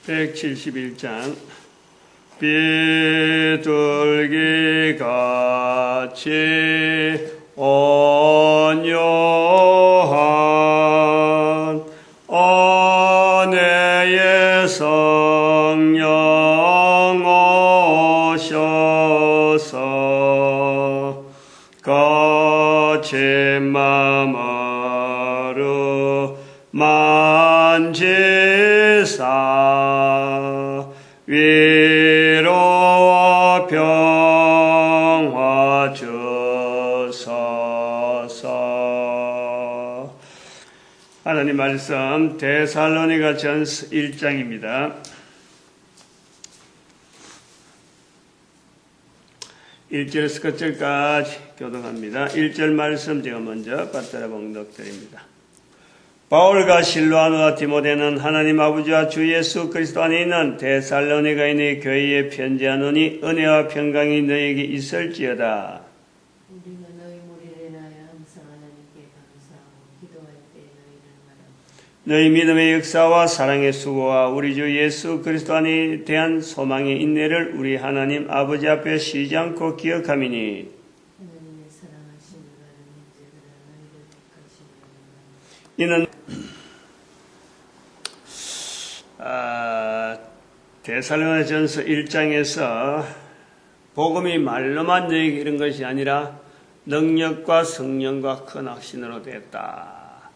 171장 비둘기같이 온유한 아내의 성령 오셔서 거친 마음으로 만지사 위로와 평화 주소서. 하나님 말씀 데살로니가 전서 1장입니다. 1절에서 끝절까지 교독합니다. 1절 말씀 제가 먼저 받들어 봉독드립니다. 바울과 실로아노와 디모데는 하나님 아버지와 주 예수 그리스도 안에 있는 데살로니가인의 교회에 편지하노니 은혜와 평강이 너희에게 있을지어다. 우리가 너희 무리를 인하여 항상 하나님께 감사하고 기도할 때 너희를 말하고 너희 믿음의 역사와 사랑의 수고와 우리 주 예수 그리스도 안에 대한 소망의 인내를 우리 하나님 아버지 앞에 쉬지 않고 기억함이니 하나님의 사랑하심을 받은 형제들아 너희를 택하시며 이는 데살로니가전서 1장에서 복음이 말로만 너희에게 이른 것이 아니라 능력과 성령과 큰 확신으로 됐다.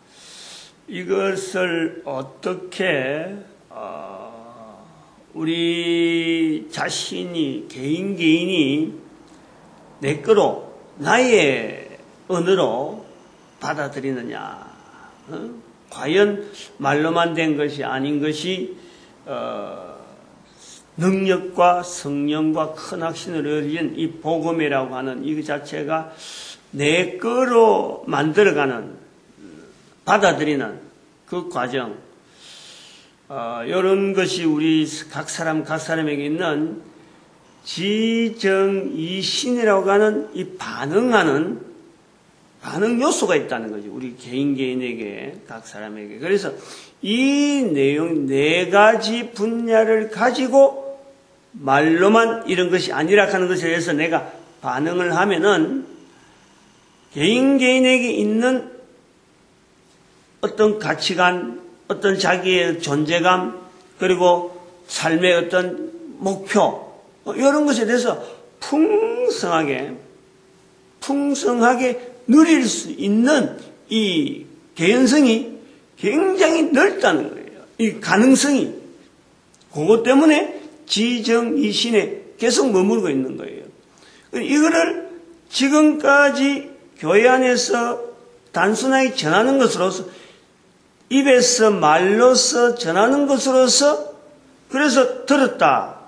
이것을 어떻게 우리 자신이 개인이 내 거로 나의 언어로 받아들이느냐. 과연 말로만 된 것이 아닌 것이 능력과 성령과 큰 확신을 얻은 이 복음이라고 하는 이 자체가 내 거로 만들어가는 받아들이는 그 과정, 이런 것이 우리 각 사람에게 있는 지정이신이라고 하는 이 반응 요소가 있다는 거죠. 우리 개인에게, 각 사람에게. 그래서 이 내용, 네 가지 분야를 가지고 말로만 이런 것이 아니라 하는 것에 대해서 내가 반응을 하면은 개인에게 있는 어떤 가치관, 어떤 자기의 존재감, 그리고 삶의 어떤 목표, 이런 것에 대해서 풍성하게 누릴 수 있는 이 개연성이 굉장히 넓다는 거예요. 이 가능성이. 그것 때문에 지정이신에 계속 머물고 있는 거예요. 이거를 지금까지 교회 안에서 단순하게 전하는 것으로서, 입에서 말로서 전하는 것으로서, 그래서 들었다.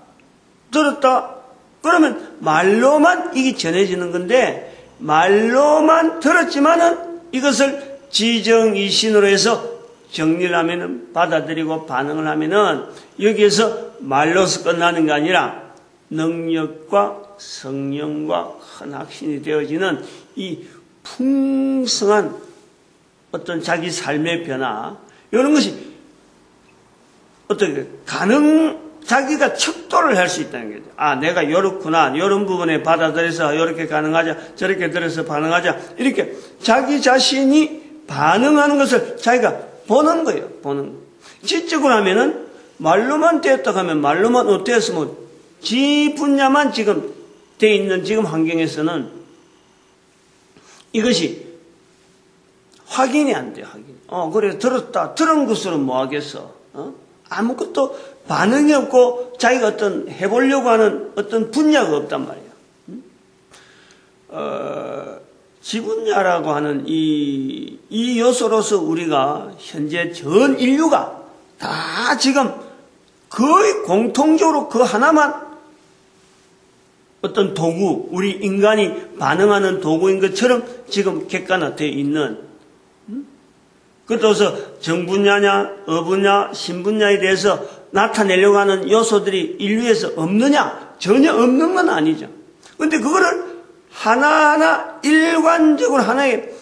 그러면 말로만 이게 전해지는 건데, 말로만 들었지만은 이것을 지정이신으로 해서 정리를 하면은, 받아들이고 반응을 하면은 여기에서 말로서 끝나는 게 아니라 능력과 성령과 큰 확신이 되어지는 이 풍성한 어떤 자기 삶의 변화, 이런 것이 어떻게 자기가 척도를 할 수 있다는 거죠. 아, 내가 이렇구나. 이런 부분에 받아들여서 이렇게 가능하자. 저렇게 들어서 반응하자. 이렇게 자기 자신이 반응하는 것을 자기가 보는 거예요. 지적으로 하면은 말로만 되었다고 하면 말로만 어땠으면 지 분야만 지금 돼 있는 지금 환경에서는 이것이 확인이 안 돼요. 그래, 들은 것으로 뭐 하겠어? 아무것도 반응이 없고 자기가 어떤 해보려고 하는 어떤 분야가 없단 말이에요. 지분야라고 하는 이 요소로서 우리가 현재 전 인류가 다 지금 거의 공통적으로 그 하나만 어떤 도구, 우리 인간이 반응하는 도구인 것처럼 지금 객관화되어 있는, 그래서 정분야냐, 어분야, 신분야에 대해서 나타내려고 하는 요소들이 인류에서 없느냐? 전혀 없는 건 아니죠. 그런데 그거를 하나하나 일관적으로 하나의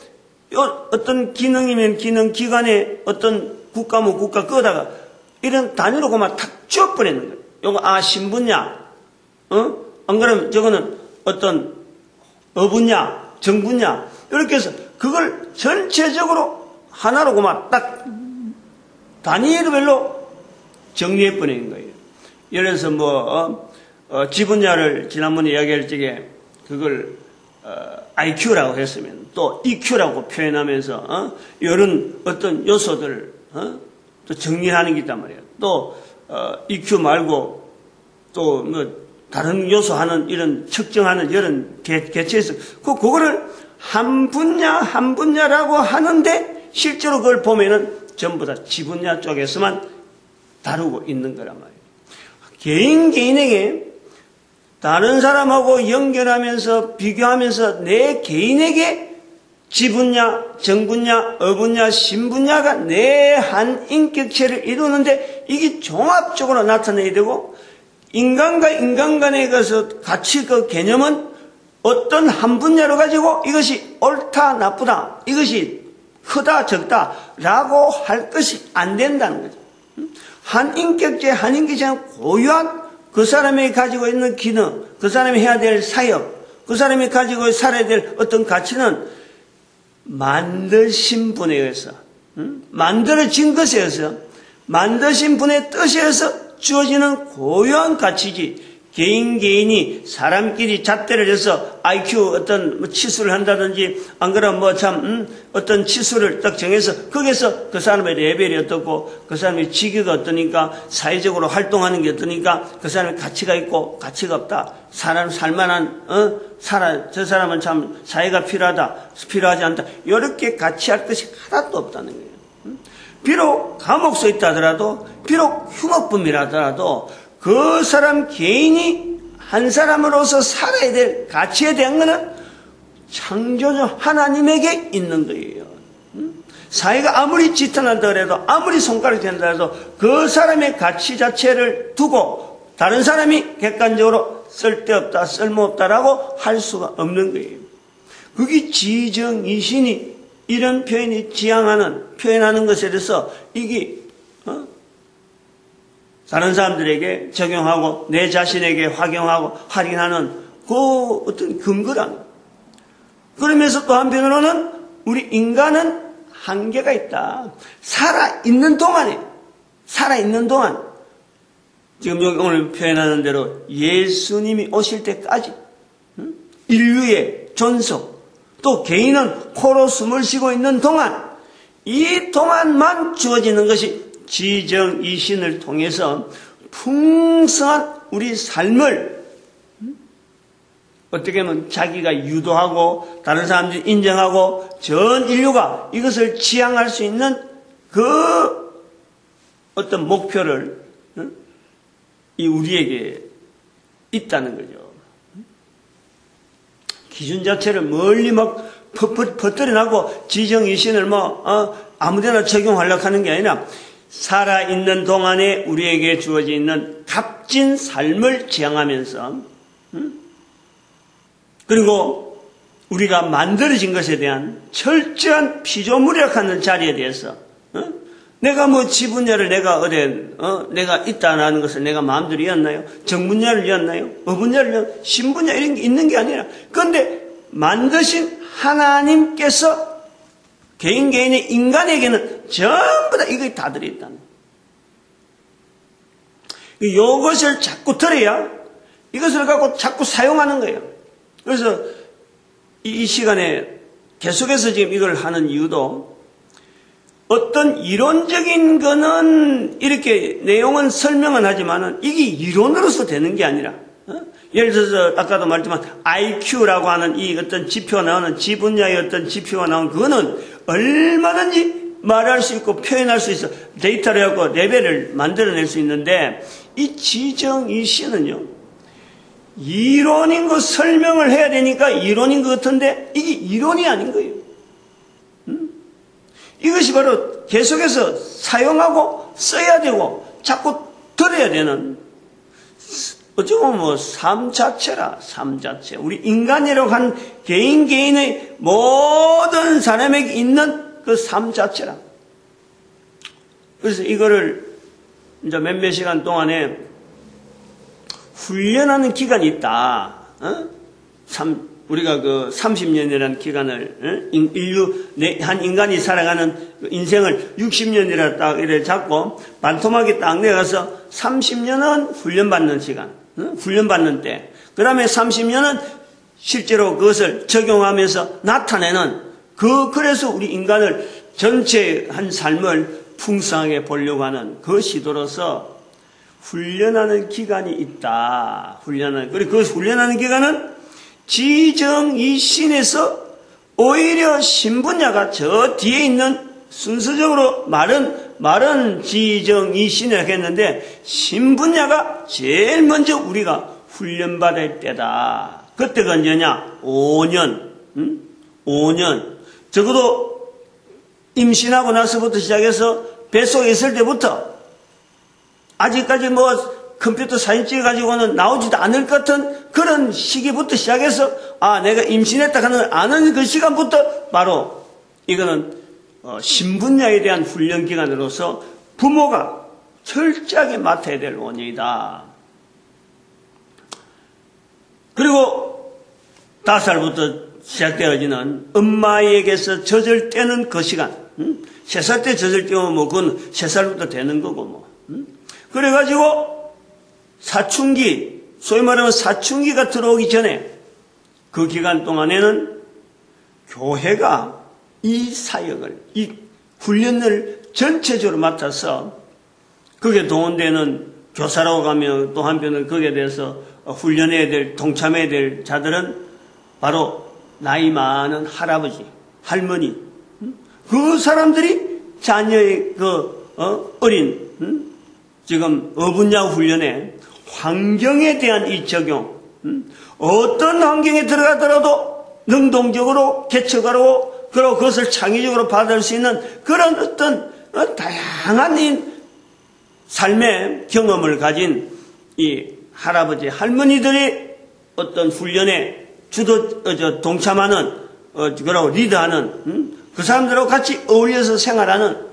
어떤 기능이면 기능, 기관의 어떤 국가면 국가 끄다가 이런 단위로 그만 탁 쥐어버리는 거예요. 요거 신분냐, 안 그러면 저거는 어떤 어분냐, 정분냐, 이렇게 해서 그걸 전체적으로 하나로 그만 딱 단위별로 정리해버리는 거예요. 예를 들어서 지분야를 지난번에 이야기할 적에 그걸 IQ라고 했으면 또 EQ라고 표현하면서 이런 어떤 요소들 또 정리하는 게 있단 말이에요. 또 EQ 말고 또 뭐 다른 요소 하는 이런 측정하는 이런 개체에서 그거를 한 분야라고 하는데 실제로 그걸 보면은 전부 다 지분야 쪽에서만 다루고 있는 거란 말이에요. 개인에게 다른 사람하고 연결하면서 비교하면서 내 개인에게 지분야, 정분야, 어분야, 신분야가 내 한 인격체를 이루는데 이게 종합적으로 나타내야 되고 인간과 인간 간의 가치 그 개념은 어떤 한 분야로 가지고 이것이 옳다, 나쁘다, 이것이 크다, 적다라고 할 것이 안 된다는 거죠. 한 인격체는 고유한 그 사람이 가지고 있는 기능, 그 사람이 해야 될 사역, 그 사람이 가지고 살아야 될 어떤 가치는 만드신 분에 의해서, 만들어진 것에 의해서, 만드신 분의 뜻에 의해서 주어지는 고유한 가치지, 개인이 사람끼리 잣대를 해서 IQ 어떤 치수를 한다든지, 안 그러면 어떤 치수를 딱 정해서 거기서 그 사람의 레벨이 어떻고, 그 사람의 직위가 어떠니까, 사회적으로 활동하는 게 어떠니까, 그 사람의 가치가 있고, 가치가 없다. 살만한, 저 사람은 참 사회가 필요하지 않다. 이렇게 가치할 것이 하나도 없다는 거예요. 비록 감옥서 있다 하더라도, 비록 흉악범이라 하더라도, 그 사람 개인이 한 사람으로서 살아야 될 가치에 대한 것은 창조주 하나님에게 있는 거예요. 사회가 아무리 지탄한다 그래도, 아무리 손가락이 된다 해도 그 사람의 가치 자체를 두고 다른 사람이 객관적으로 쓸데없다, 쓸모없다라고 할 수가 없는 거예요. 그게 지정이신이 이런 표현이 표현하는 것에 대해서 이게 다른 사람들에게 적용하고 내 자신에게 활용하는 그 어떤 근거란. 그러면서 또 한편으로는 우리 인간은 한계가 있다. 살아있는 동안 지금 여기 오늘 표현하는 대로 예수님이 오실 때까지 인류의 존속, 또 개인은 코로 숨을 쉬고 있는 동안, 이 동안만 주어지는 것이 지정이신을 통해서 풍성한 우리 삶을 어떻게 하면 자기가 유도하고 다른 사람들이 인정하고 전 인류가 이것을 지향할 수 있는 그 어떤 목표를 우리에게 있다는 거죠. 기준 자체를 멀리 막 퍼뜨려나고 지정이신을 아무데나 적용하려고 하는 게 아니라 살아있는 동안에 우리에게 주어져 있는 값진 삶을 지향하면서 그리고 우리가 만들어진 것에 대한 철저한 피조물이라는 자리에 대해서 내가 지분야를 내가 있다는 것을 내가 마음대로 이었나요? 정분야를 이었나요? 어분야를 이었나요? 신분야 이런 게 있는 게 아니라 그런데 만드신 하나님께서 개인의 인간에게는 전부 다 이게 다 들어있다는 거예요. 이것을 자꾸 들어야 이것을 갖고 자꾸 사용하는 거예요. 그래서 이 시간에 계속해서 지금 이걸 하는 이유도 어떤 이론적인 거는 이렇게 내용은 설명은 하지만은 이게 이론으로서 되는 게 아니라 예를 들어서 아까도 말했지만 IQ라고 하는 이 어떤 지표가 나오는 지분야의 어떤 지표가 나오는 그거는 얼마든지 말할 수 있고 표현할 수 있어 데이터를 갖고 레벨을 만들어낼 수 있는데 이 지정이신은요 이론인 거 설명을 해야 되니까 이론인 것 같은데 이게 이론이 아닌 거예요. 이것이 바로 계속해서 사용하고 써야 되고 자꾸 들어야 되는 어쩌고 보면 삶 자체라. 삶 자체 우리 인간이라고 한 개인의 모든 사람에게 있는 그 삶 자체라. 그래서 이거를 이제 몇몇 시간 동안에 훈련하는 기간이 있다. 우리가 그 30년이라는 기간을, 한 인간이 살아가는 인생을 60년이라 딱 이래 잡고, 반토막에 딱 내가서 30년은 훈련받는 시간, 훈련받는 때. 그 다음에 30년은 실제로 그것을 적용하면서 나타내는, 그래서 우리 인간을 전체 한 삶을 풍성하게 보려고 하는 그 시도로서 훈련하는 기간이 있다. 그리고 그 훈련하는 기간은 지정이신에서 오히려 신분야가 저 뒤에 있는 순서적으로 말은 지정이신이라고 했는데 신분야가 제일 먼저 우리가 훈련받을 때다. 그때가 언제냐? 5년. 5년. 적어도 임신하고 나서부터 시작해서 뱃속에 있을 때부터 아직까지 뭐 컴퓨터 사진 찍어가지고는 나오지도 않을 것 같은 그런 시기부터 시작해서 내가 임신했다 하는 걸 아는 그 시간부터 바로 이거는 신분야에 대한 훈련 기간으로서 부모가 철저하게 맡아야 될 원인이다. 그리고 5살부터 시작되어지는 엄마에게서 젖을 떼는 그 시간. 3살 때 젖을 떼면 뭐 그건 3살부터 되는 거고 뭐. 그래가지고 사춘기, 소위 말하면 사춘기가 들어오기 전에 그 기간 동안에는 교회가 이 사역을, 이 훈련을 전체적으로 맡아서 거기에 동원되는 교사라고 가면 또 한편은 거기에 대해서 훈련해야 될, 동참해야 될 자들은 바로 나이 많은 할아버지, 할머니, 그 사람들이 자녀의 어린, 지금 어분야 훈련에 환경에 대한 이 적용, 어떤 환경에 들어가더라도 능동적으로 개척하고 그리고 그것을 창의적으로 받을 수 있는 그런 어떤 다양한 이 삶의 경험을 가진 이 할아버지, 할머니들이 어떤 훈련에 동참하는, 그러고 리드하는, 그 사람들하고 같이 어울려서 생활하는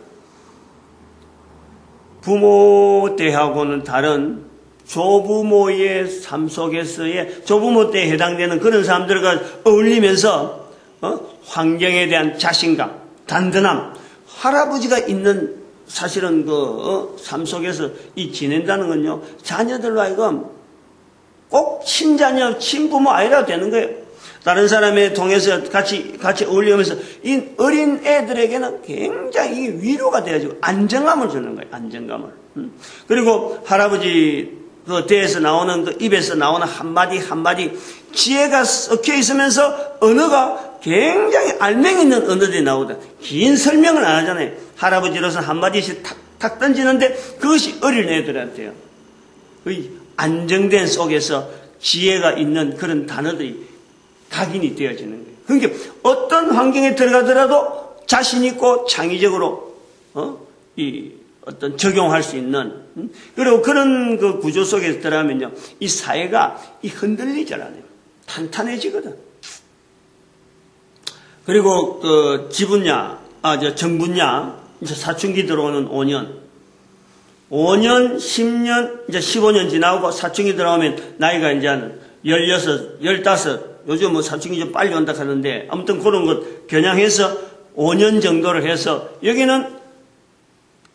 부모 때하고는 다른 조부모의 삶 속에서의 조부모 때에 해당되는 그런 사람들과 어울리면서 환경에 대한 자신감, 단단함, 할아버지가 있는 사실은 삶 속에서 이 지낸다는 건요, 자녀들로 하여금 꼭 친자녀, 친부모 아니라 되는 거예요. 다른 사람에 통해서 같이 어울리면서 이 어린 애들에게는 굉장히 위로가 되어지고 안정감을 주는 거예요. 안정감을. 그리고 할아버지 그 대에서 나오는 그 입에서 나오는 한마디 지혜가 섞여 있으면서 언어가 굉장히 알맹이 있는 언어들이 나오다. 긴 설명을 안 하잖아요. 할아버지로서는 한마디씩 탁탁 던지는데 그것이 어린 애들한테요. 안정된 속에서 지혜가 있는 그런 단어들이 각인이 되어지는 거예요. 그러니까 어떤 환경에 들어가더라도 자신 있고 창의적으로 어떤 적용할 수 있는, 그리고 그런 그 구조 속에서 들어가면요, 이 사회가 흔들리질 않아요. 탄탄해지거든. 그리고 그 정분야, 이제 사춘기 들어오는 5년, 10년, 이제 15년 지나고 사춘기 들어오면 나이가 이제 16, 15, 요즘 뭐 사춘기 좀 빨리 온다 하는데, 아무튼 그런 것 겨냥해서 5년 정도를 해서, 여기는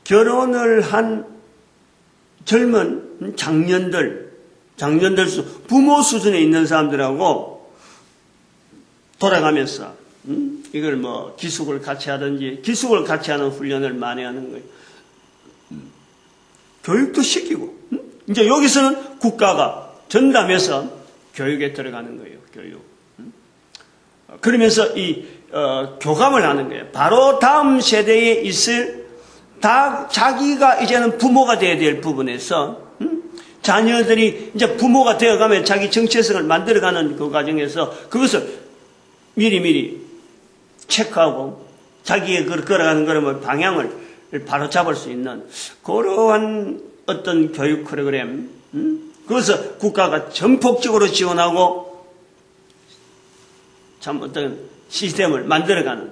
결혼을 한 젊은 장년들 부모 수준에 있는 사람들하고 돌아가면서, 이걸 뭐 기숙을 같이 하든지, 기숙을 같이 하는 훈련을 많이 하는 거예요. 교육도 시키고, 이제 여기서는 국가가 전담해서 교육에 들어가는 거예요. 교육. 그러면서 교감을 하는 거예요. 바로 다음 세대에 있을 자기가 이제는 부모가 되어야 될 부분에서, 자녀들이 이제 부모가 되어가면 자기 정체성을 만들어가는 그 과정에서 그것을 미리 체크하고 자기의 걸어가는 걸음을 방향을 바로 잡을 수 있는 그러한 어떤 교육 프로그램, 그것을 국가가 전폭적으로 지원하고 참 어떤 시스템을 만들어가는.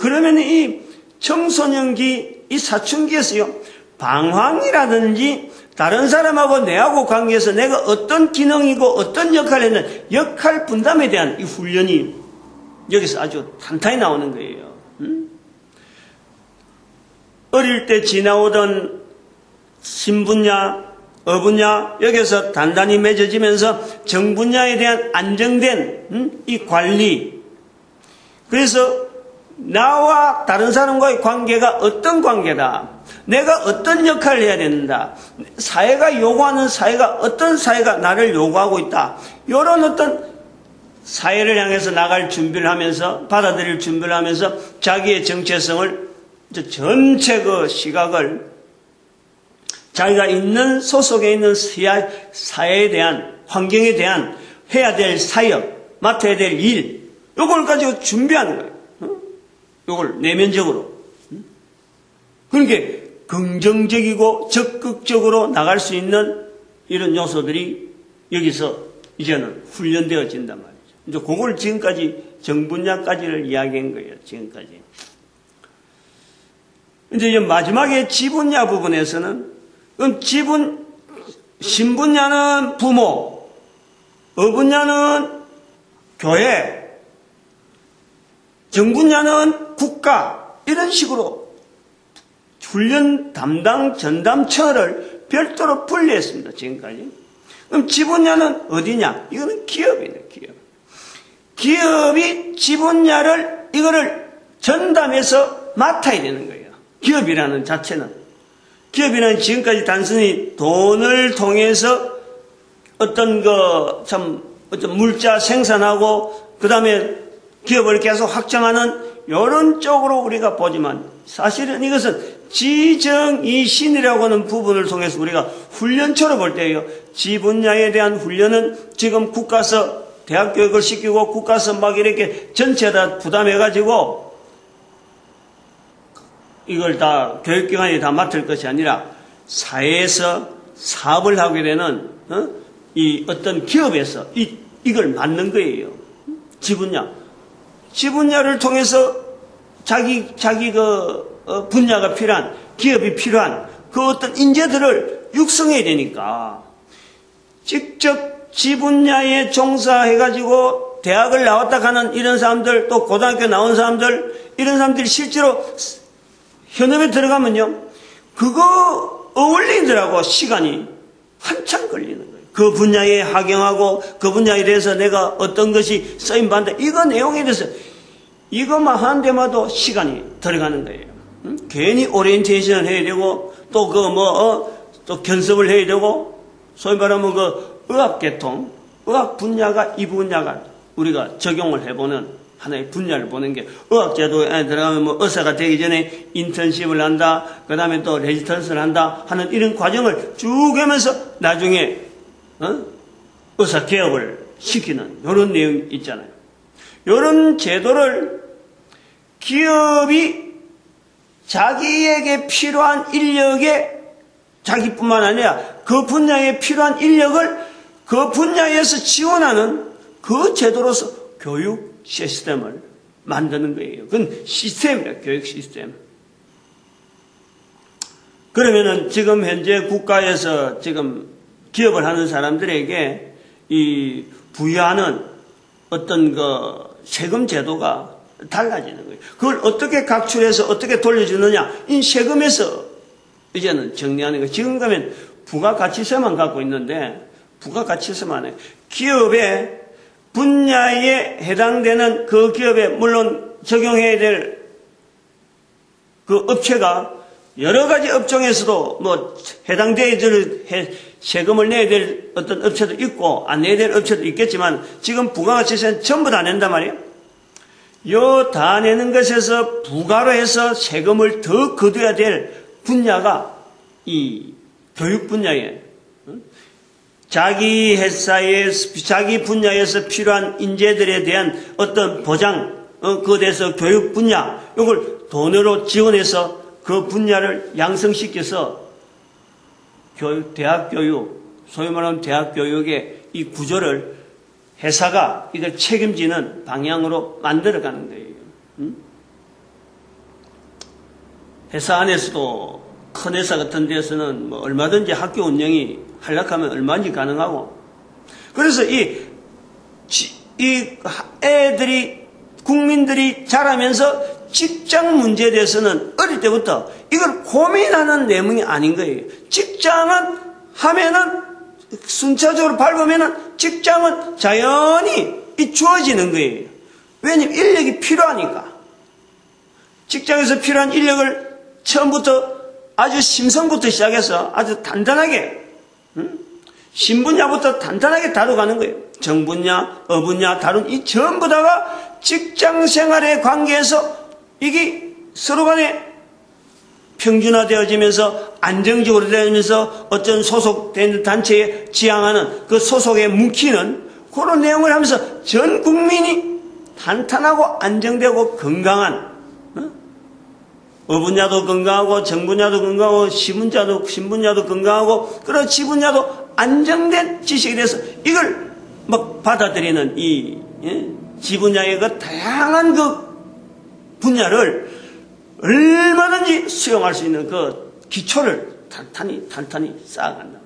그러면 이 청소년기, 이 사춘기에서요, 방황이라든지 다른 사람하고 내하고 관계에서 내가 어떤 기능이고 어떤 역할을 했는 역할 분담에 대한 이 훈련이 여기서 아주 탄탄히 나오는 거예요. 어릴 때 지나오던 신분야, 어분야 여기서 단단히 맺어지면서 정분야에 대한 안정된 이 관리. 그래서 나와 다른 사람과의 관계가 어떤 관계다. 내가 어떤 역할을 해야 된다. 사회가 요구하는 사회가 어떤 사회가 나를 요구하고 있다. 이런 어떤 사회를 향해서 나갈 준비를 하면서 받아들일 준비를 하면서 자기의 정체성을 전체 그 시각을 자기가 있는 소속에 있는 사회에 대한 환경에 대한 해야 될 사역, 맡아야 될 일 이걸 가지고 준비하는 거예요. 이걸 내면적으로. 그러니까 긍정적이고 적극적으로 나갈 수 있는 이런 요소들이 여기서 이제는 훈련되어진단 말이죠. 이제 그걸 지금까지 정분야까지를 이야기한 거예요. 지금까지. 이제 마지막에 지분야 부분에서는 신분야는 부모, 어분야는 교회, 정분야는 국가 이런 식으로 훈련 담당 전담처를 별도로 분리했습니다. 지금까지. 그럼 지분야는 어디냐? 이거는 기업이네. 기업이 지분야를 이거를 전담해서 맡아야 되는 거예요. 기업이라는 자체는. 기업이라는 지금까지 단순히 돈을 통해서 어떤 물자 생산하고 그 다음에 기업을 계속 확장하는 이런 쪽으로 우리가 보지만 사실은 이것은 지정이신이라고 하는 부분을 통해서 우리가 훈련처럼 볼 때예요. 지분야에 대한 훈련은 지금 국가서 대학 교육을 시키고 국가서 막 이렇게 전체 다 부담해가지고 이걸 다 교육기관이 다 맡을 것이 아니라 사회에서 사업을 하게 되는 이 어떤 기업에서 이걸 맡는 거예요. 지분야를 통해서 자기 분야가 필요한 기업이 필요한 그 어떤 인재들을 육성해야 되니까 직접 지분야에 종사해가지고 대학을 나왔다 가는 이런 사람들 또 고등학교 나온 사람들 이런 사람들이 실제로 현업에 들어가면요 그거 어울리더라고 시간이 한참 걸리는 거예요. 그 분야에 학용하고 그 분야에 대해서 내가 어떤 것이 쓰임받는다 이거 내용에 대해서 이것만 하는 데마다 시간이 들어가는 거예요. 괜히 오리엔테이션을 해야 되고 또 또 견습을 해야 되고 소위 말하면 의학계통 의학 분야가 이 분야가 우리가 적용을 해보는 하나의 분야를 보는 게 의학제도에 들어가면 의사가 되기 전에 인턴십을 한다 그 다음에 또 레지던스를 한다 하는 이런 과정을 쭉 하면서 나중에 의사 개업을 시키는 이런 내용이 있잖아요. 이런 제도를 기업이 자기에게 필요한 인력에 자기뿐만 아니라 그 분야에 필요한 인력을 그 분야에서 지원하는 그 제도로서 교육 시스템을 만드는 거예요. 그건 시스템이에요. 교육 시스템. 그러면은 지금 현재 국가에서 지금 기업을 하는 사람들에게 이 부여하는 어떤 세금 제도가 달라지는 거예요. 그걸 어떻게 각출해서 어떻게 돌려주느냐? 이 세금에서 이제는 정리하는 거예요. 지금 가면 부가가치세만 갖고 있는데 부가가치세만 해요. 기업의 분야에 해당되는 그 기업에 물론 적용해야 될 그 업체가 여러 가지 업종에서도 해당돼야 될 세금을 내야 될 어떤 업체도 있고 안 내야 될 업체도 있겠지만 지금 부가가치세는 전부 다 낸단 말이에요. 요 다 내는 것에서 부가로 해서 세금을 더 거둬야 될 분야가 이 교육 분야에 자기 회사에 자기 분야에서 필요한 인재들에 대한 어떤 보장 그에 대해서 교육 분야 이걸 돈으로 지원해서 그 분야를 양성시켜서 대학 교육 소위 말하는 대학 교육의 이 구조를 회사가 이걸 책임지는 방향으로 만들어가는 거예요. 회사 안에서도 큰 회사 같은 데서는 뭐 얼마든지 학교 운영이 한락하면 얼마든지 가능하고, 그래서 이 애들이, 국민들이 자라면서 직장 문제에 대해서는 어릴 때부터 이걸 고민하는 내용이 아닌 거예요. 직장은 하면은, 순차적으로 밟으면은 직장은 자연히 주어지는 거예요. 왜냐면 인력이 필요하니까. 직장에서 필요한 인력을 처음부터 아주 심성부터 시작해서 아주 단단하게, 신분야부터 단단하게 다뤄가는 거예요. 정분야, 어분야 다룬 이 전부 다가 직장 생활의 관계에서 이게 서로 간에 평준화되어지면서 안정적으로 되면서 어떤 소속된 단체에 지향하는 그 소속에 묵히는 그런 내용을 하면서 전 국민이 탄탄하고 안정되고 건강한, 어분야도 건강하고 정분야도 건강하고 신분야도 건강하고 그런 지분야도 안정된 지식에 대해서 이걸 막 받아들이는 이 지분야의 그 다양한 그 분야를 얼마든지 수용할 수 있는 그 기초를 탄탄히 쌓아간다.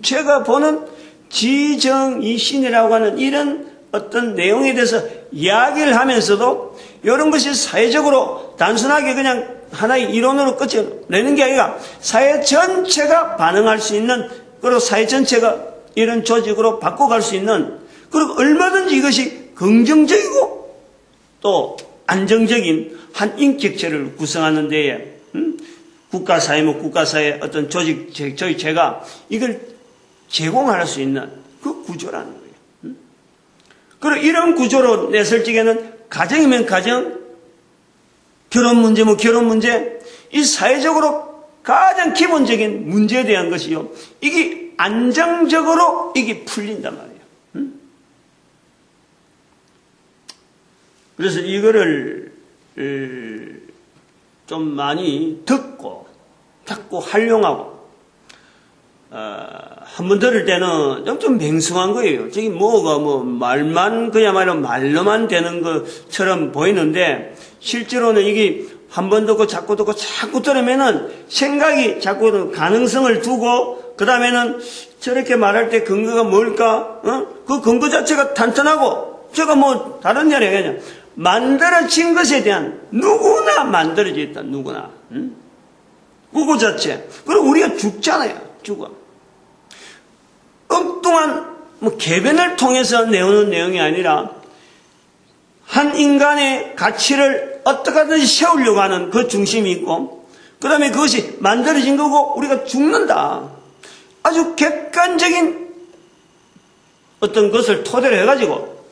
제가 보는 지정이신이라고 하는 이런 어떤 내용에 대해서 이야기를 하면서도 이런 것이 사회적으로 단순하게 그냥 하나의 이론으로 끝내는 게 아니라 사회 전체가 반응할 수 있는, 그리고 사회 전체가 이런 조직으로 바꿔갈 수 있는, 그리고 얼마든지 이것이 긍정적이고 또 안정적인 한 인격체를 구성하는 데에 국가사회, 국가사회 어떤 조직체가 이걸 제공할 수 있는 그 구조라는 거예요. 그리고 이런 구조로 냈을 적에는 가정이면 가정, 결혼 문제면 결혼 문제, 이 사회적으로 가장 기본적인 문제에 대한 것이요, 이게 안정적으로 이게 풀린단 말이에요. 그래서 이거를 좀 많이 듣고 자꾸 활용하고, 한번 들을 때는 좀 맹숭한 거예요. 저기 말만 그야말로 말로만 되는 것처럼 보이는데, 실제로는 이게 한 번 듣고 자꾸 들으면은 생각이 자꾸 가능성을 두고, 그 다음에는 저렇게 말할 때 근거가 뭘까? 그 근거 자체가 탄탄하고, 제가 다른 게 아니라 그냥 만들어진 것에 대한, 누구나 만들어져 있다, 누구나. 그거 자체. 그리고 우리가 죽잖아요, 죽어. 엉뚱한, 개변을 통해서 내오는 내용이 아니라, 한 인간의 가치를 어떻게 하든지 세우려고 하는 그 중심이 있고, 그 다음에 그것이 만들어진 거고, 우리가 죽는다. 아주 객관적인 어떤 것을 토대로 해가지고,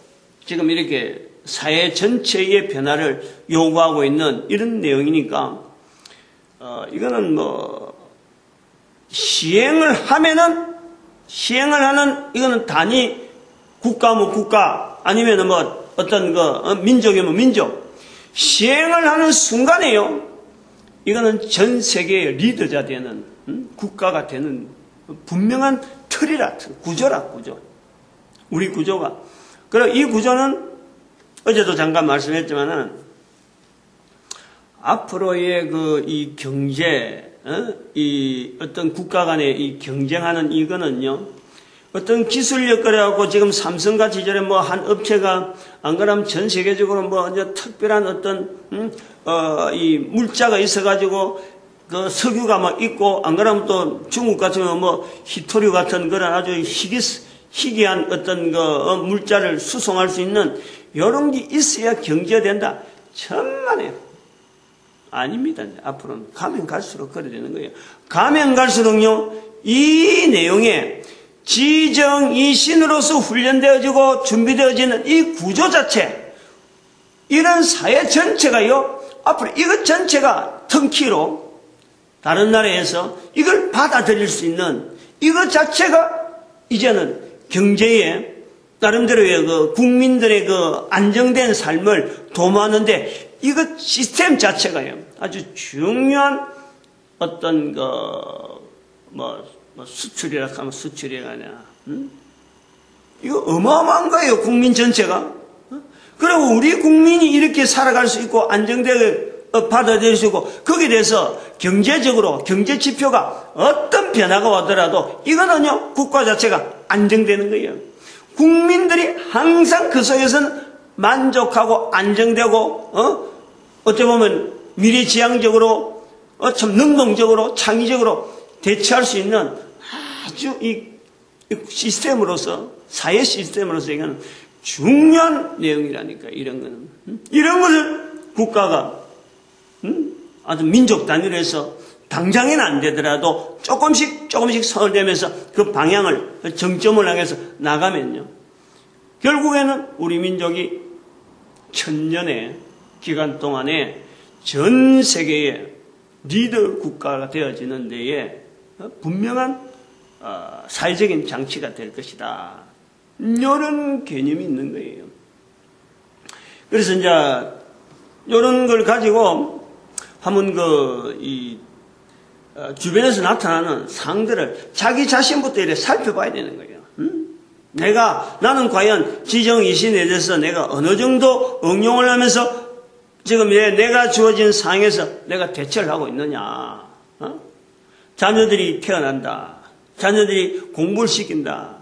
지금 이렇게 사회 전체의 변화를 요구하고 있는 이런 내용이니까, 이거는 시행을 하는, 이거는 단위, 국가면 국가, 아니면 어떤 민족이면 민족. 시행을 하는 순간에요, 이거는 전 세계의 리더자 되는, 국가가 되는 분명한 틀이라, 구조라, 구조. 우리 구조가. 그리고 이 구조는 어제도 잠깐 말씀했지만은, 앞으로의 이 경제, 이 어떤 국가 간의 이 경쟁하는 이거는요, 어떤 기술력 그래갖고 지금 삼성같이 시절에 한 업체가 안 그러면 전 세계적으로 이제 특별한 어떤, 이 물자가 있어가지고 그 석유가 있고, 안 그러면 또 중국 같으면 히토류 같은 그런 아주 희귀한 어떤 물자를 수송할 수 있는 이런 게 있어야 경제가 된다. 천만에요. 아닙니다. 앞으로는 가면 갈수록 그래 되는 거예요. 가면 갈수록요, 이 내용에 지정이신으로서 훈련되어지고 준비되어지는 이 구조 자체, 이런 사회 전체가요, 앞으로 이것 전체가 턴키로 다른 나라에서 이걸 받아들일 수 있는 이것 자체가 이제는 경제에 나름대로의 국민들의 안정된 삶을 도모하는데, 이것 시스템 자체가요, 아주 중요한 어떤 수출이라 하면 수출이 아니라, 이거 어마어마한 거예요, 국민 전체가. 그리고 우리 국민이 이렇게 살아갈 수 있고 안정되게 받아들이시고 거기에 대해서 경제적으로 경제 지표가 어떤 변화가 오더라도 이거는요 국가 자체가 안정되는 거예요. 국민들이 항상 그 속에서는 만족하고 안정되고 어찌 보면 미래지향적으로 참 능동적으로 창의적으로 대처할 수 있는 아주 이 시스템으로서 사회 시스템으로서 이거는 중요한 내용이라니까. 이런 거는 이런 것을 국가가 아주 민족 단위로 해서 당장에는 안 되더라도 조금씩 선을 내면서 그 방향을 정점을 향해서 나가면요 결국에는 우리 민족이 1000년의 기간 동안에 전 세계의 리더 국가가 되어지는 데에 분명한 사회적인 장치가 될 것이다. 이런 개념이 있는 거예요. 그래서 이제 이런 걸 가지고 한번 주변에서 나타나는 상들을 자기 자신부터 이렇게 살펴봐야 되는 거예요. 나는 과연 지정이신에 대해서 내가 어느 정도 응용을 하면서 지금 내가 주어진 상황에서 내가 대처를 하고 있느냐. 자녀들이 태어난다. 자녀들이 공부를 시킨다.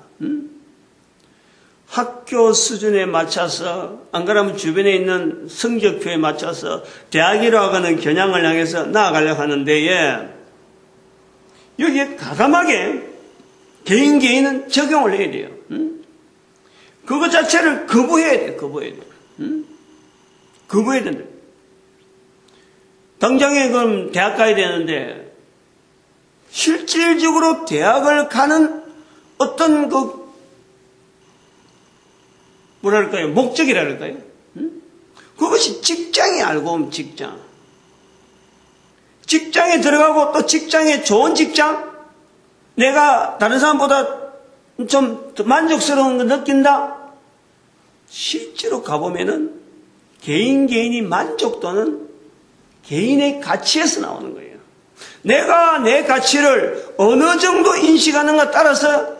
학교 수준에 맞춰서 안 그러면 주변에 있는 성적표에 맞춰서 대학이라고 하는 겨냥을 향해서 나아가려고 하는 데에 여기에 과감하게 개인은 적용을 해야 돼요. 그것 자체를 거부해야 돼요. 거부해야 된다. 당장에 그럼 대학 가야 되는데 실질적으로 대학을 가는 어떤 목적이랄까요? 그것이 직장이 알고 보면 직장에 들어가고 또 직장에 좋은 직장, 내가 다른 사람보다 좀 만족스러운 거 느낀다? 실제로 가보면은 개인이 만족도는 개인의 가치에서 나오는 거예요. 내가 내 가치를 어느 정도 인식하는가 따라서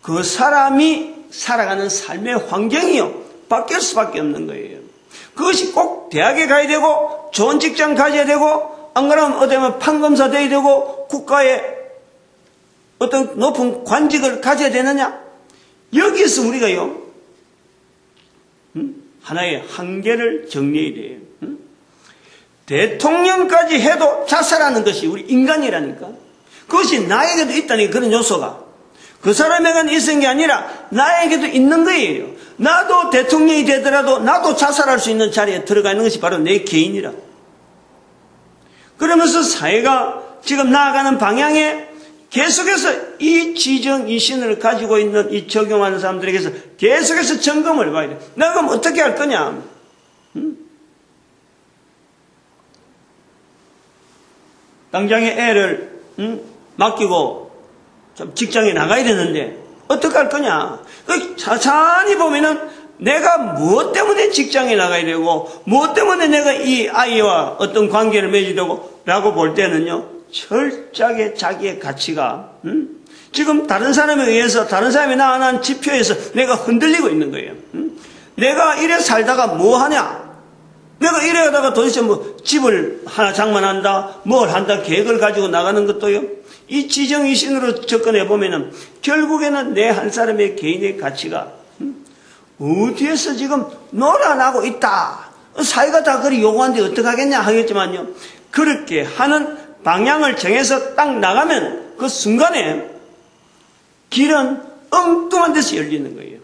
그 사람이 살아가는 삶의 환경이요 바뀔 수밖에 없는 거예요. 그것이 꼭 대학에 가야 되고 좋은 직장 가져야 되고 안 그러면 어디면 판검사 돼야 되고 국가에 어떤 높은 관직을 가져야 되느냐? 여기에서 우리가요 하나의 한계를 정리해야 돼요. 대통령까지 해도 자살하는 것이 우리 인간이라니까. 그것이 나에게도 있다니 그런 요소가. 그 사람에게는 있은 게 아니라 나에게도 있는 거예요. 나도 대통령이 되더라도 나도 자살할 수 있는 자리에 들어가 있는 것이 바로 내 개인이라. 그러면서 사회가 지금 나아가는 방향에 계속해서 이 지정 이신을 가지고 있는 이 적용하는 사람들에게서 계속해서 점검을 봐야 돼. 내가 그럼 어떻게 할 거냐? 당장에 애를 맡기고 직장에 나가야 되는데 어떻게 할 거냐? 자세히 보면은 내가 무엇 때문에 직장에 나가야 되고 무엇 때문에 내가 이 아이와 어떤 관계를 맺어야 되고 라고 볼 때는요 철저하게 자기의 가치가 지금 다른 사람에 의해서 다른 사람이 나타난 지표에서 내가 흔들리고 있는 거예요. 내가 이래 살다가 뭐 하냐? 내가 이래 하다가 도대체 뭐 집을 하나 장만한다, 뭘 한다 계획을 가지고 나가는 것도요. 이 지정이신으로 접근해 보면은 결국에는 내 한 사람의 개인의 가치가 어디에서 지금 놀아나고 있다. 사회가 다 그리 요구하는데 어떡하겠냐 하겠지만요. 그렇게 하는 방향을 정해서 딱 나가면 그 순간에 길은 엉뚱한 데서 열리는 거예요.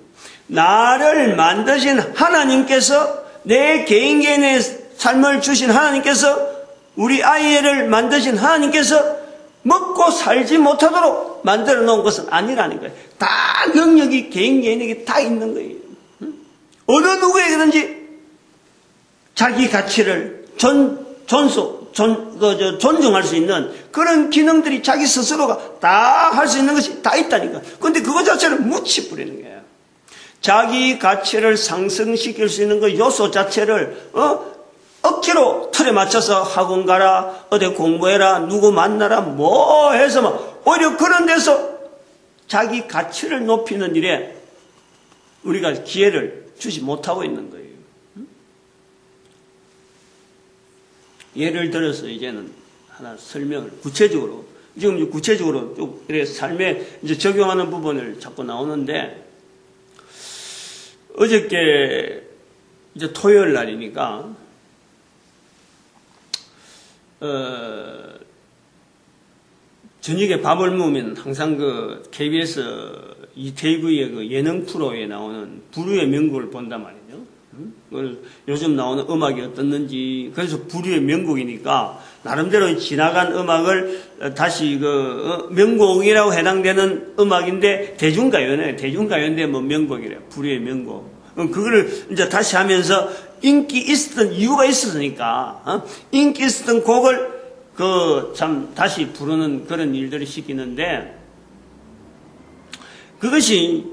나를 만드신 하나님께서 내 개인의 삶을 주신 하나님께서 우리 아이를 만드신 하나님께서 먹고 살지 못하도록 만들어 놓은 것은 아니라는 거예요. 다 능력이 개인에게 다 있는 거예요. 어느 누구에게든지 자기 가치를 존중할 수 있는 그런 기능들이 자기 스스로가 다 할 수 있는 것이 다 있다니까. 그런데 그것 자체를 묻히버리는 거예요. 자기 가치를 상승시킬 수 있는 그 요소 자체를 억지로 틀에 맞춰서 학원 가라, 어디 공부해라, 누구 만나라, 뭐 해서 막 오히려 그런 데서 자기 가치를 높이는 일에 우리가 기회를 주지 못하고 있는 거예요. 예를 들어서 이제는 하나 설명을 구체적으로, 지금 이제 구체적으로 쭉 이렇게 삶에 이제 적용하는 부분을 자꾸 나오는데, 어저께 이제 토요일 날이니까, 저녁에 밥을 먹으면 항상 그 KBS 이태구의 그 예능 프로에 나오는 불후의 명곡을 본단 말이죠. 요즘 나오는 음악이 어떻는지, 그래서 불후의 명곡이니까 나름대로 지나간 음악을 다시 그 명곡이라고 해당되는 음악인데 대중가요네. 대중가요인데 뭐 명곡이래요. 불후의 명곡. 그거를 이제 다시 하면서 인기 있었던 이유가 있었으니까, 인기 있었던 곡을 참 다시 부르는 그런 일들을 시키는데, 그것이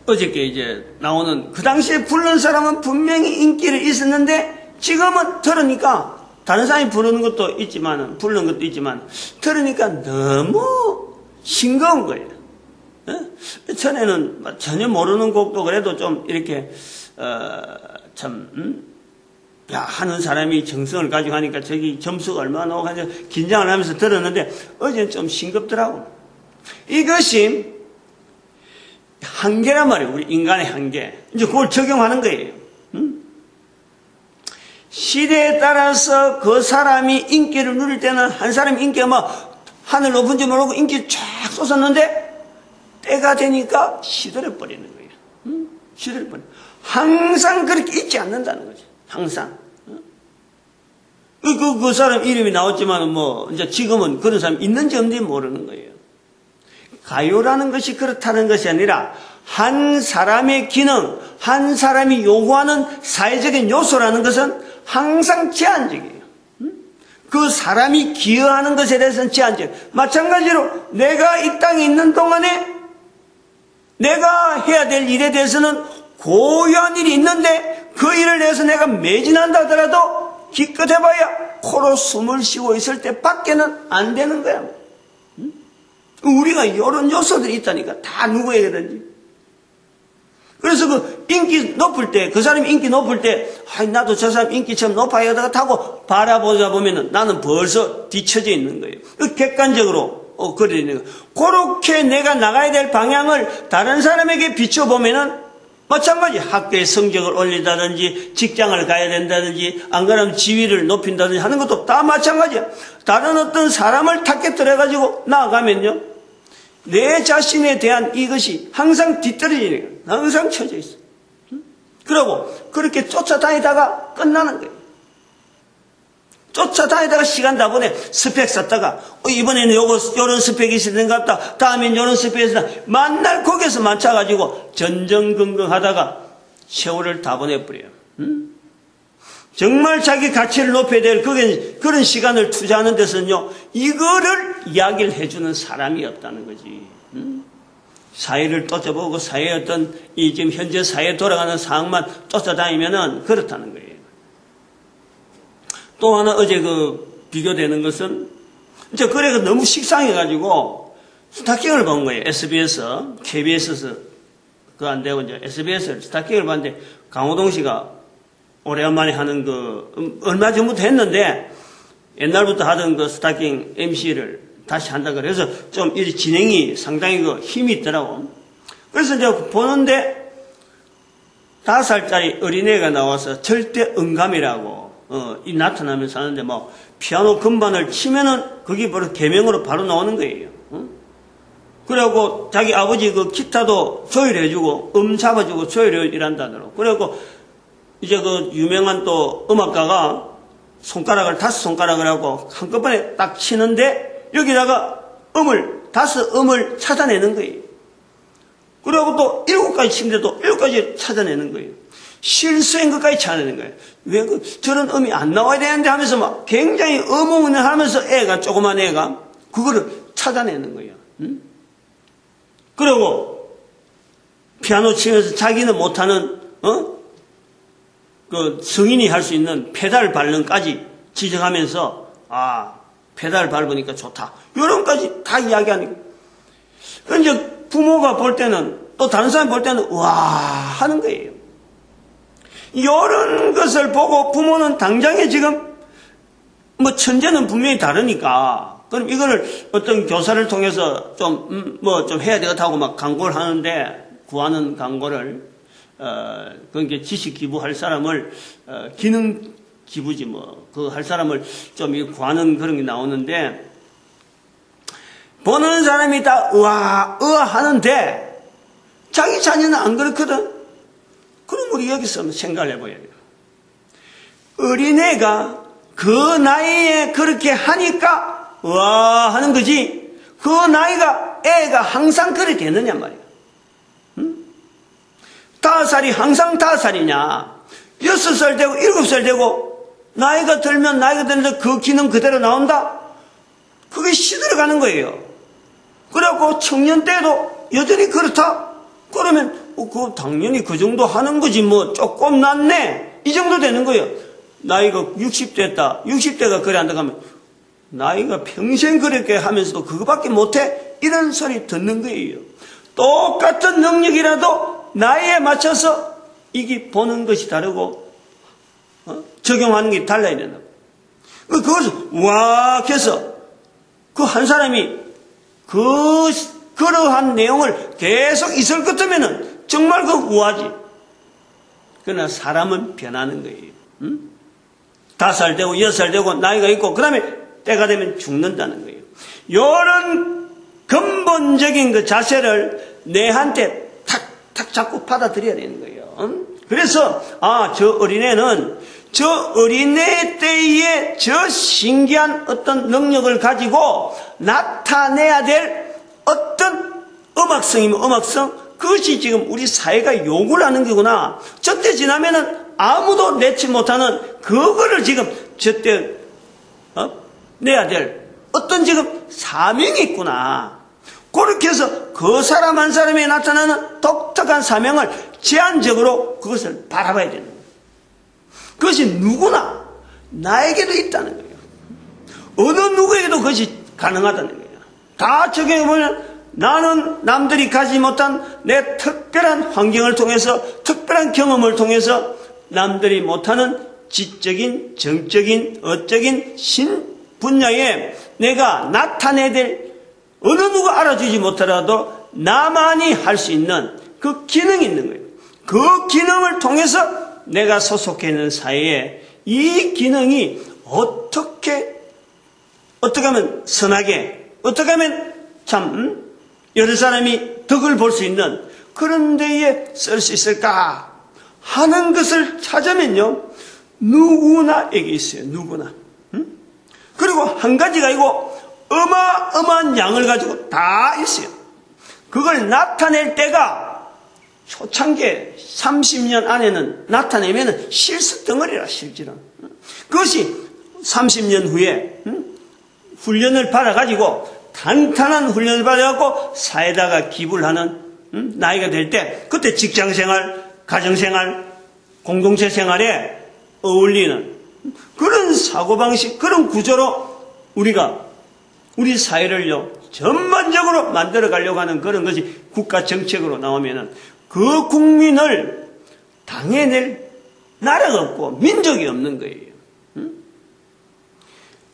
어저께 이제 나오는, 그 당시에 부르는 사람은 분명히 인기를 있었는데 지금은 들으니까, 다른 사람이 부르는 것도 있지만 부르는 것도 있지만 들으니까 너무 싱거운 거예요. 전에는 전혀 모르는 곡도 그래도 좀 이렇게 하는 사람이 정성을 가지고 하니까 저기 점수가 얼마나 나오고 하니까 긴장을 하면서 들었는데, 어제는 좀 싱겁더라고. 이것이 한계란 말이에요. 우리 인간의 한계. 이제 그걸 적용하는 거예요. 시대에 따라서 그 사람이 인기를 누릴 때는, 한 사람이 인기가 막 하늘 높은지 모르고 인기 쫙 쏟았는데 때가 되니까 시들어버리는 거예요. 시들어버려. 항상 그렇게 있지 않는다는 거죠. 항상. 그 사람 이름이 나왔지만 이제 지금은 그런 사람이 있는지 없는지 모르는 거예요. 가요라는 것이 그렇다는 것이 아니라 한 사람의 기능, 한 사람이 요구하는 사회적인 요소라는 것은 항상 제한적이에요. 그 사람이 기여하는 것에 대해서는 제한적. 마찬가지로 내가 이 땅에 있는 동안에 내가 해야 될 일에 대해서는 고유한 일이 있는데, 그 일을 위해서 내가 매진한다 하더라도 기껏 해봐야 코로 숨을 쉬고 있을 때 밖에는 안 되는 거야. 우리가 이런 요소들이 있다니까, 다 누구에게든지. 그래서 그 인기 높을 때, 그 사람이 인기 높을 때, 나도 저 사람 인기처럼 높아야 타고 바라보자 보면은 나는 벌써 뒤처져 있는 거예요. 객관적으로 그래 있는 거예요. 그렇게 내가 나가야 될 방향을 다른 사람에게 비춰보면은 마찬가지, 학교의 성적을 올린다든지 직장을 가야 된다든지 안 그러면 지위를 높인다든지 하는 것도 다 마찬가지야. 다른 어떤 사람을 타겟으로 해가지고 나아가면요, 내 자신에 대한 이것이 항상 뒤떨어지는 거예요. 항상 쳐져 있어. 그러고 그렇게 쫓아다니다가 끝나는 거예요. 쫓아다니다가 시간 다 보내. 스펙 쌓다가 이번에는 요런 스펙이 있는 것 같다, 다음엔 요런 스펙이 있다, 만날 거기에서 맞춰가지고 전전긍긍하다가 세월을 다 보내버려요. 정말 자기 가치를 높여야 될 그런 시간을 투자하는 데서는요, 이거를 이야기를 해주는 사람이 없다는 거지. 사회를 쫓아보고 사회의 어떤 지금 현재 사회에 돌아가는 상황만 쫓아다니면은 그렇다는 거예요. 또 하나 어제 비교되는 것은, 이제 그래가 너무 식상해가지고 스타킹을 본 거예요. SBS, KBS에서 그거 안 되고 이제 SBS에서 스타킹을 봤는데, 강호동 씨가 오래간만에 하는 얼마 전부터 했는데, 옛날부터 하던 그 스타킹 MC를 다시 한다 그래서 좀 이 진행이 상당히 힘이 있더라고. 그래서 이제 보는데 5살짜리 어린애가 나와서 절대 음감이라고 나타나면서 하는데, 피아노 건반을 치면은 그게 바로 계명으로 바로 나오는 거예요. 그래갖고 자기 아버지 기타도 조율해주고 잡아주고 조율이란다더라고. 그래갖고 이제 유명한 또 음악가가 손가락을 5손가락을 하고 한꺼번에 딱 치는데 여기다가 5음을 찾아내는 거예요. 그리고 또 7가지 치는데도 7가지 찾아내는 거예요. 실수인 것까지 찾아내는 거예요. 왜 저런 음이 안 나와야 되는데 하면서 막 굉장히 의문을 하면서 조그만 애가 그거를 찾아내는 거예요. 그리고 피아노 치면서 자기는 못하는 성인이 할 수 있는 페달 발음까지 지적하면서, 페달 밟으니까 좋다, 요런까지 다 이야기하는 거예요. 그런데 부모가 볼 때는, 또 다른 사람이 볼 때는 와 하는 거예요. 이런 것을 보고 부모는 당장에 지금 뭐 천재는 분명히 다르니까 그럼 이거를 어떤 교사를 통해서 좀 해야 되겠다고 막 광고를 하는데 구하는 광고를 그게 지식 기부할 사람을 기능 기부지 그 할 사람을 좀 구하는 그런 게 나오는데 보는 사람이 다 으아 하는데 자기 자녀는 안 그렇거든. 그럼 우리 여기서 한번 생각을 해봐야 돼요. 어린애가 그 나이에 그렇게 하니까 와 하는 거지 그 나이가 애가 항상 그렇게 되느냐 말이야. 5살이 항상 5살이냐 6살 되고 7살 되고 나이가 들면서 그 기능 그대로 나온다? 그게 시들어가는 거예요. 그래갖고 청년 때도 여전히 그렇다? 그러면 당연히 그 정도 하는 거지 조금 낫네 이 정도 되는 거예요. 나이가 60 됐다 60대가 그래 한다고 하면 나이가 평생 그렇게 하면서도 그거밖에 못해? 이런 소리 듣는 거예요. 똑같은 능력이라도 나이에 맞춰서 이게 보는 것이 다르고 적용하는 게 달라야 된다고. 그것을 와 해서 그 한 사람이 그러한 내용을 계속 있을 것 같으면은 정말 우아하지. 그러나 사람은 변하는 거예요. 5살 되고 6살 되고 나이가 있고 그 다음에 때가 되면 죽는다는 거예요. 이런 근본적인 그 자세를 내한테 탁 자꾸 받아들여야 되는 거예요. 그래서 저 어린애는 저 어린애 때의 저 신기한 어떤 능력을 가지고 나타내야 될 어떤 음악성이면 음악성 그것이 지금 우리 사회가 요구를 하는 거구나. 저때 지나면은 아무도 내지 못하는 그거를 지금 저때 내야 될 어떤 지금 사명이 있구나. 그렇게 해서 그 사람 한 사람에 나타나는 독특한 사명을 제한적으로 그것을 바라봐야 되는 거예요. 그것이 누구나 나에게도 있다는 거예요. 어느 누구에게도 그것이 가능하다는 거예요. 다 적용해보면 나는 남들이 가지 못한 내 특별한 환경을 통해서 특별한 경험을 통해서 남들이 못하는 지적인 정적인 어적인 신 분야에 내가 나타내야 될 어느 누가 알아주지 못하더라도 나만이 할 수 있는 그 기능이 있는 거예요. 그 기능을 통해서 내가 소속해 있는 사회에 이 기능이 어떻게 하면 선하게 어떻게 하면 참 여러 사람이 덕을 볼 수 있는 그런 데에 쓸 수 있을까 하는 것을 찾으면요 누구나에게 있어요. 누구나. 그리고 한 가지가 아니고 어마어마한 양을 가지고 다 있어요. 그걸 나타낼 때가 초창기에 30년 안에는 나타내면 실수 덩어리라 실질은. 그것이 30년 후에 훈련을 받아가지고 탄탄한 훈련을 받아갖고 사회에다가 기부를 하는 나이가 될 때 그때 직장생활, 가정생활, 공동체 생활에 어울리는 그런 사고방식, 그런 구조로 우리가 우리 사회를요 전반적으로 만들어 가려고 하는 그런 것이 국가 정책으로 나오면은 그 국민을 당해낼 나라가 없고 민족이 없는 거예요.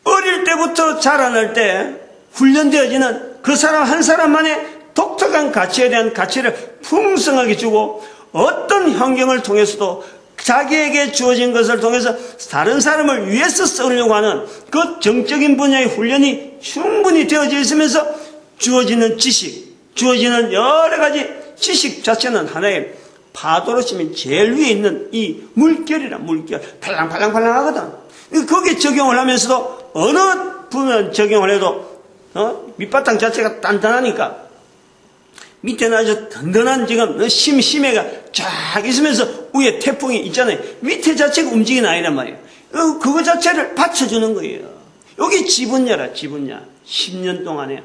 어릴 때부터 자라날 때 훈련되어지는 그 사람 한 사람만의 독특한 가치에 대한 가치를 풍성하게 주고 어떤 환경을 통해서도 자기에게 주어진 것을 통해서 다른 사람을 위해서 쓰려고 하는 그 정적인 분야의 훈련이 충분히 되어져 있으면서 주어지는 지식, 주어지는 여러 가지 지식 자체는 하나의 파도로 치면 제일 위에 있는 이 물결이라 물결 팔랑팔랑 하거든. 거기에 적용을 하면서도 어느 분야 적용을 해도 밑바탕 자체가 단단하니까 밑에는 아주 든든한 지금 심해가 쫙 있으면서 위에 태풍이 있잖아요. 밑에 자체가 움직이는 아니란 말이에요. 그거 자체를 받쳐주는 거예요. 여기 지분야라 지분야. 10년 동안에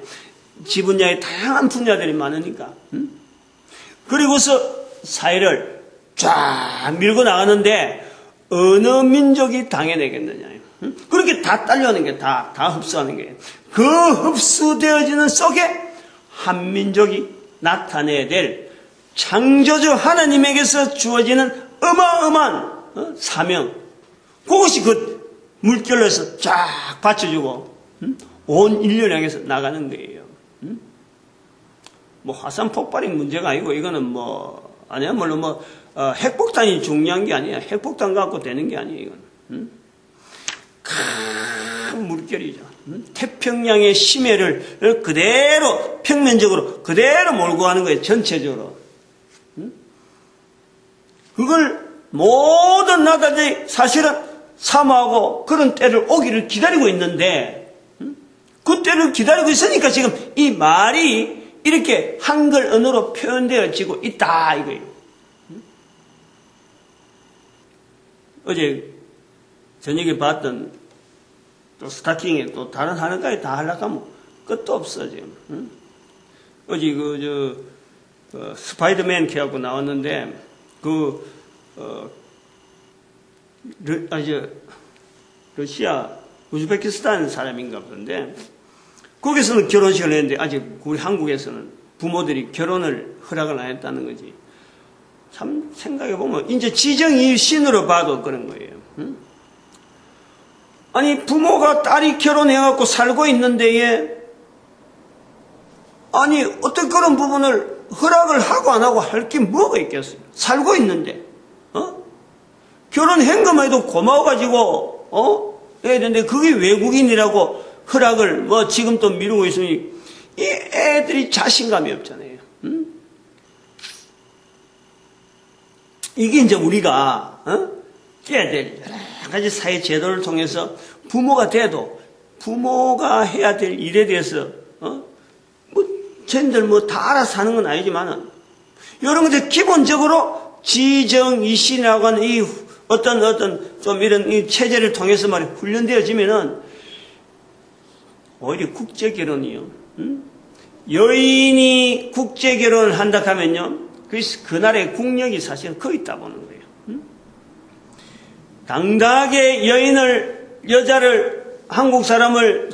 지분야의 다양한 분야들이 많으니까. 그리고서 사회를 쫙 밀고 나가는데 어느 민족이 당해내겠느냐. 그렇게 다 딸려오는 게 다 흡수하는 거예요. 그 흡수되어지는 속에 한 민족이 나타내야 될 창조주 하나님에게서 주어지는 어마어마한 사명, 그것이 그 물결로서 쫙 받쳐주고 온 인류를 향해서 나가는 거예요. 뭐 화산 폭발이 문제가 아니고 이거는 뭐 아니야 물론 뭐 핵폭탄이 중요한 게 아니야. 핵폭탄 갖고 되는 게 아니에요. 이건 큰 물결이죠. 태평양의 심해를 그대로 평면적으로 그대로 몰고 가는 거예요. 전체적으로. 그걸 모든 나라들이 사실은 사모하고 그런 때를 오기를 기다리고 있는데 그 때를 기다리고 있으니까 지금 이 말이 이렇게 한글 언어로 표현되어지고 있다 이거예요. 어제 저녁에 봤던 또 스타킹에 또 다른 하나까지 다 하려고 하면 끝도 없어 지금. 어제 스파이더맨 걔하고 나왔는데 러시아 우즈베키스탄 사람인가 보던데 거기서는 결혼식을 했는데 아직 우리 한국에서는 부모들이 결혼을 허락을 안 했다는 거지. 참 생각해보면 이제 지정이신으로 봐도 그런 거예요. 아니 부모가 딸이 결혼해갖고 살고 있는데 아니 어떤 그런 부분을 허락을 하고 안 하고 할 게 뭐가 있겠어요. 살고 있는데 결혼한 것만 해도 고마워가지고 해야 되는데 그게 외국인이라고 허락을 뭐 지금 또 미루고 있으니 이 애들이 자신감이 없잖아요. 이게 이제 우리가 깨야 될 여러 가지 사회 제도를 통해서 부모가 돼도 부모가 해야 될 일에 대해서 뭐 쟤들 뭐 다 알아서 하는 건 아니지만은 이런 것들 기본적으로 지정이신이라고 하는 이 어떤 좀 이런 이 체제를 통해서 말이 훈련되어지면은 오히려 국제결혼이요. 여인이 국제결혼을 한다 하면요. 그 나라의 국력이 사실 거의 있다 보는 거예요. 당당하게 여자를 한국 사람을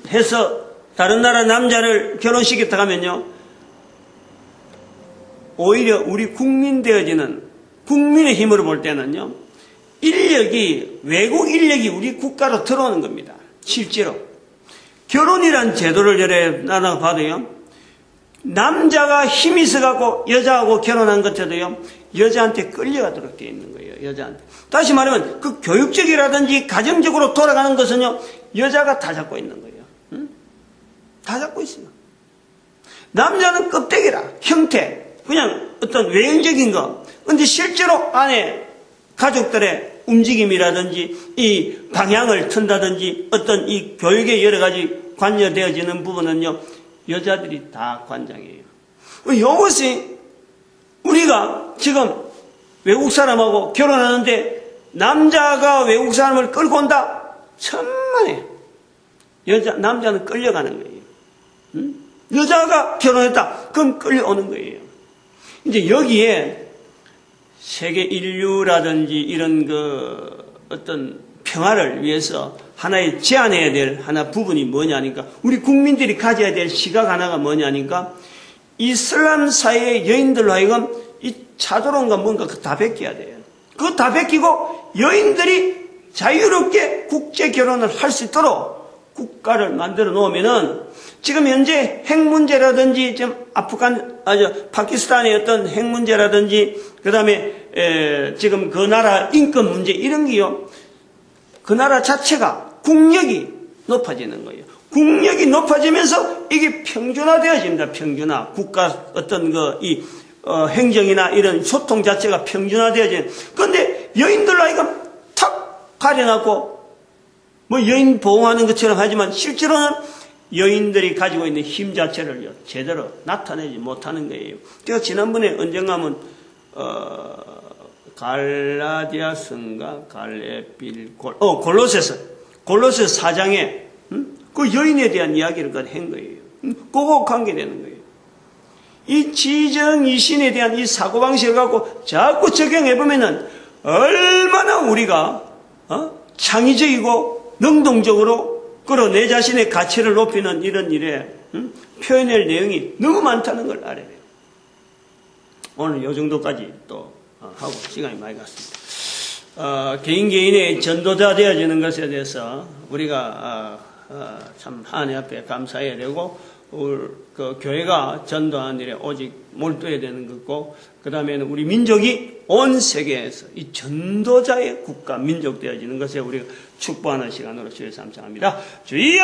해서 다른 나라 남자를 결혼시켰다 하면요. 오히려 우리 국민 되어지는 국민의 힘으로 볼 때는요. 외국 인력이 우리 국가로 들어오는 겁니다. 실제로. 결혼이란 제도를 여러 나라 봐도요. 남자가 힘이 있어갖고 여자하고 결혼한 것에도요. 여자한테 끌려가도록 되어 있는 거예요. 여자한테. 다시 말하면 그 교육적이라든지 가정적으로 돌아가는 것은요. 여자가 다 잡고 있는 거예요. 다 잡고 있어요. 남자는 껍데기라. 형태. 그냥 어떤 외형적인 거. 근데 실제로 안에 가족들의 움직임이라든지 이 방향을 튼다든지 어떤 이 교육의 여러 가지 관여되어지는 부분은요. 여자들이 다 관장이에요. 이것이 우리가 지금 외국 사람하고 결혼하는데 남자가 외국 사람을 끌고 온다? 천만에. 남자는 끌려가는 거예요. 여자가 결혼했다? 그럼 끌려오는 거예요. 이제 여기에 세계 인류라든지 이런 어떤 평화를 위해서 하나의 제안해야 될 하나 부분이 뭐냐니까 우리 국민들이 가져야 될 시각 하나가 뭐냐니까 이슬람 사회의 여인들로 하여금 이 차도론과 뭔가 다 베껴야 돼요. 그거 다 베끼고 여인들이 자유롭게 국제 결혼을 할 수 있도록 국가를 만들어 놓으면은 지금 현재 핵 문제라든지 지금 파키스탄의 어떤 핵 문제라든지 그다음에 지금 그 나라 인권 문제 이런 게요. 그 나라 자체가 국력이 높아지는 거예요. 국력이 높아지면서 이게 평준화되어집니다. 평준화. 국가 어떤 행정이나 이런 소통 자체가 평준화되어지는. 그런데 여인들로 하여금 탁 가려놓고 뭐 여인 보호하는 것처럼 하지만 실제로는 여인들이 가지고 있는 힘 자체를 제대로 나타내지 못하는 거예요. 제가 지난번에 언젠가 하면 갈라디아서인가 골로새서 4장에 그 여인에 대한 이야기를 한 거예요. 그거 관계되는 거예요. 이 지정이신에 대한 이 사고방식을 갖고 자꾸 적용해보면은 얼마나 우리가 창의적이고 능동적으로 그리고 내 자신의 가치를 높이는 이런 일에 표현할 내용이 너무 많다는 걸 알아야 돼요. 오늘 이 정도까지 또 하고 시간이 많이 갔습니다. 개인의 전도자 되어지는 것에 대해서 우리가 참 하나님 앞에 감사해야 되고, 그 교회가 전도하는 일에 오직 몰두해야 되는 것고, 그 다음에는 우리 민족이 온 세계에서 이 전도자의 국가 민족 되어지는 것에 우리가 축복하는 시간으로 주의 삼창합니다. 주여!